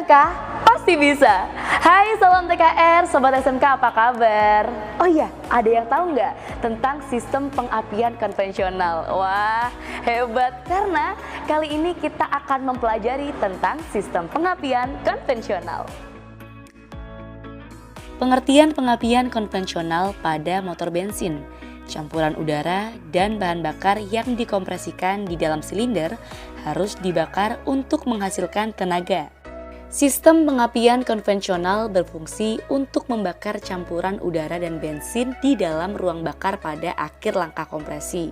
SMK pasti bisa. Hai salam TKR, Sobat SMK apa kabar? Oh iya, ada yang tahu nggak tentang sistem pengapian konvensional? Wah, hebat karena kali ini kita akan mempelajari tentang sistem pengapian konvensional. Pengertian pengapian konvensional pada motor bensin, campuran udara dan bahan bakar yang dikompresikan di dalam silinder harus dibakar untuk menghasilkan tenaga. Sistem pengapian konvensional berfungsi untuk membakar campuran udara dan bensin di dalam ruang bakar pada akhir langkah kompresi.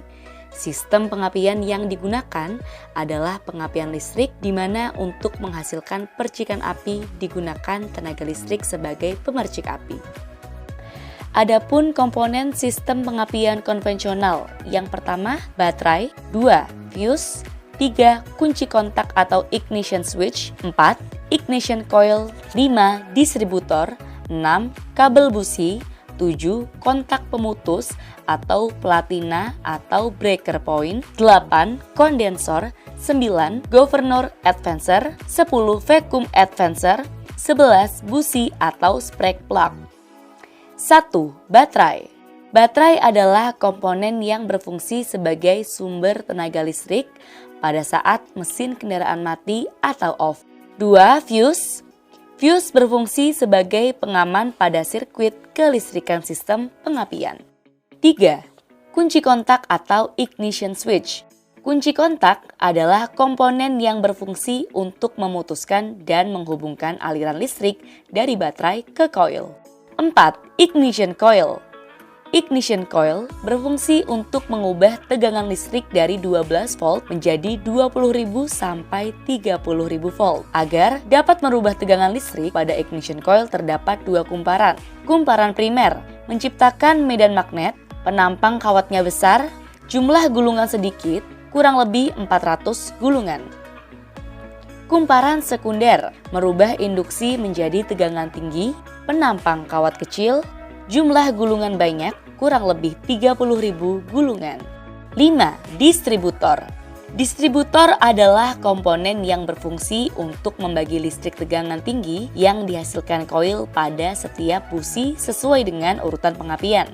Sistem pengapian yang digunakan adalah pengapian listrik di mana untuk menghasilkan percikan api digunakan tenaga listrik sebagai pemercik api. Adapun komponen sistem pengapian konvensional, yang pertama baterai, 2 fuse, 3 kunci kontak atau ignition switch, 4 ignition coil, 5 distributor, 6 kabel busi, 7 kontak pemutus atau platina atau breaker point, 8 kondensor, 9 governor advancer, 10 vacuum advancer, 11 busi atau spark plug. 1. Baterai. Baterai adalah komponen yang berfungsi sebagai sumber tenaga listrik pada saat mesin kendaraan mati atau off. 2. Fuse. Fuse berfungsi sebagai pengaman pada sirkuit kelistrikan sistem pengapian. 3. Kunci kontak atau ignition switch. Kunci kontak adalah komponen yang berfungsi untuk memutuskan dan menghubungkan aliran listrik dari baterai ke coil. 4. Ignition coil. Ignition coil berfungsi untuk mengubah tegangan listrik dari 12 volt menjadi 20.000 sampai 30.000 volt. Agar dapat merubah tegangan listrik, pada ignition coil terdapat 2 kumparan. Kumparan primer menciptakan medan magnet, penampang kawatnya besar, jumlah gulungan sedikit, kurang lebih 400 gulungan. Kumparan sekunder merubah induksi menjadi tegangan tinggi, penampang kawat kecil, jumlah gulungan banyak, kurang lebih 30.000 gulungan. 5. Distributor. Distributor adalah komponen yang berfungsi untuk membagi listrik tegangan tinggi yang dihasilkan koil pada setiap busi sesuai dengan urutan pengapian.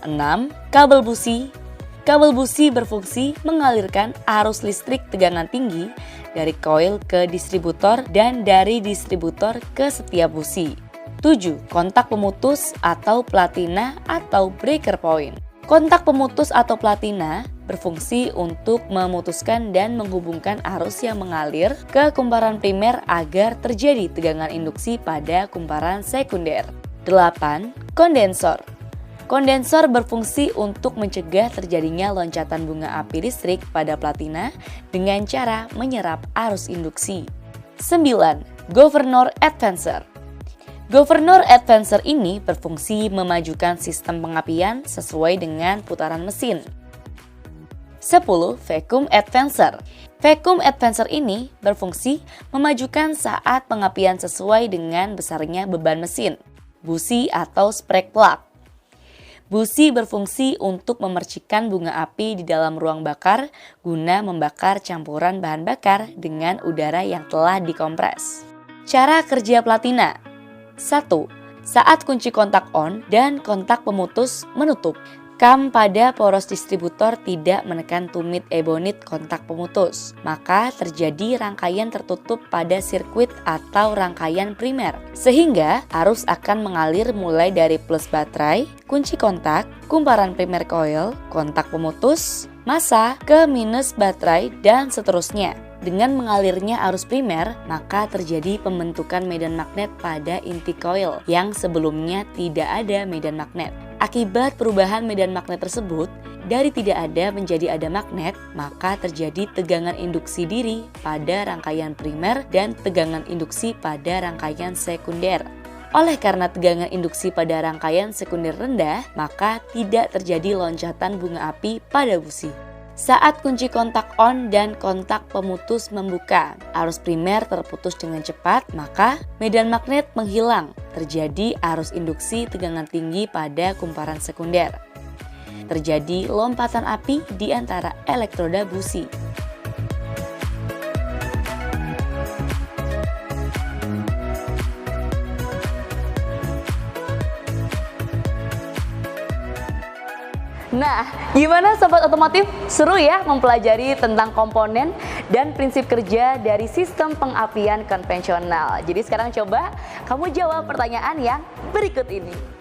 6. Kabel busi. Kabel busi berfungsi mengalirkan arus listrik tegangan tinggi dari koil ke distributor dan dari distributor ke setiap busi. 7. Kontak pemutus atau platina atau breaker point. Kontak pemutus atau platina berfungsi untuk memutuskan dan menghubungkan arus yang mengalir ke kumparan primer agar terjadi tegangan induksi pada kumparan sekunder. 8. Kondensor. Kondensor berfungsi untuk mencegah terjadinya loncatan bunga api listrik pada platina dengan cara menyerap arus induksi. 9. Governor advancer. Governor advancer ini berfungsi memajukan sistem pengapian sesuai dengan putaran mesin. 10. Vacuum advancer. Vacuum advancer ini berfungsi memajukan saat pengapian sesuai dengan besarnya beban mesin. Busi atau spark plug. Busi berfungsi untuk memercikkan bunga api di dalam ruang bakar guna membakar campuran bahan bakar dengan udara yang telah dikompres. Cara kerja platina. 1. Saat kunci kontak on dan kontak pemutus menutup, kam pada poros distributor tidak menekan tumit ebonit kontak pemutus, maka terjadi rangkaian tertutup pada sirkuit atau rangkaian primer, sehingga arus akan mengalir mulai dari plus baterai, kunci kontak, kumparan primer coil, kontak pemutus, massa ke minus baterai, dan seterusnya. Dengan mengalirnya arus primer, maka terjadi pembentukan medan magnet pada inti coil yang sebelumnya tidak ada medan magnet. Akibat perubahan medan magnet tersebut, dari tidak ada menjadi ada magnet, maka terjadi tegangan induksi diri pada rangkaian primer dan tegangan induksi pada rangkaian sekunder. Oleh karena tegangan induksi pada rangkaian sekunder rendah, maka tidak terjadi loncatan bunga api pada busi. Saat kunci kontak on dan kontak pemutus membuka, arus primer terputus dengan cepat, maka medan magnet menghilang. Terjadi arus induksi tegangan tinggi pada kumparan sekunder. Terjadi lompatan api di antara elektroda busi. Nah, gimana sobat otomotif? Seru ya mempelajari tentang komponen dan prinsip kerja dari sistem pengapian konvensional. Jadi sekarang coba kamu jawab pertanyaan yang berikut ini.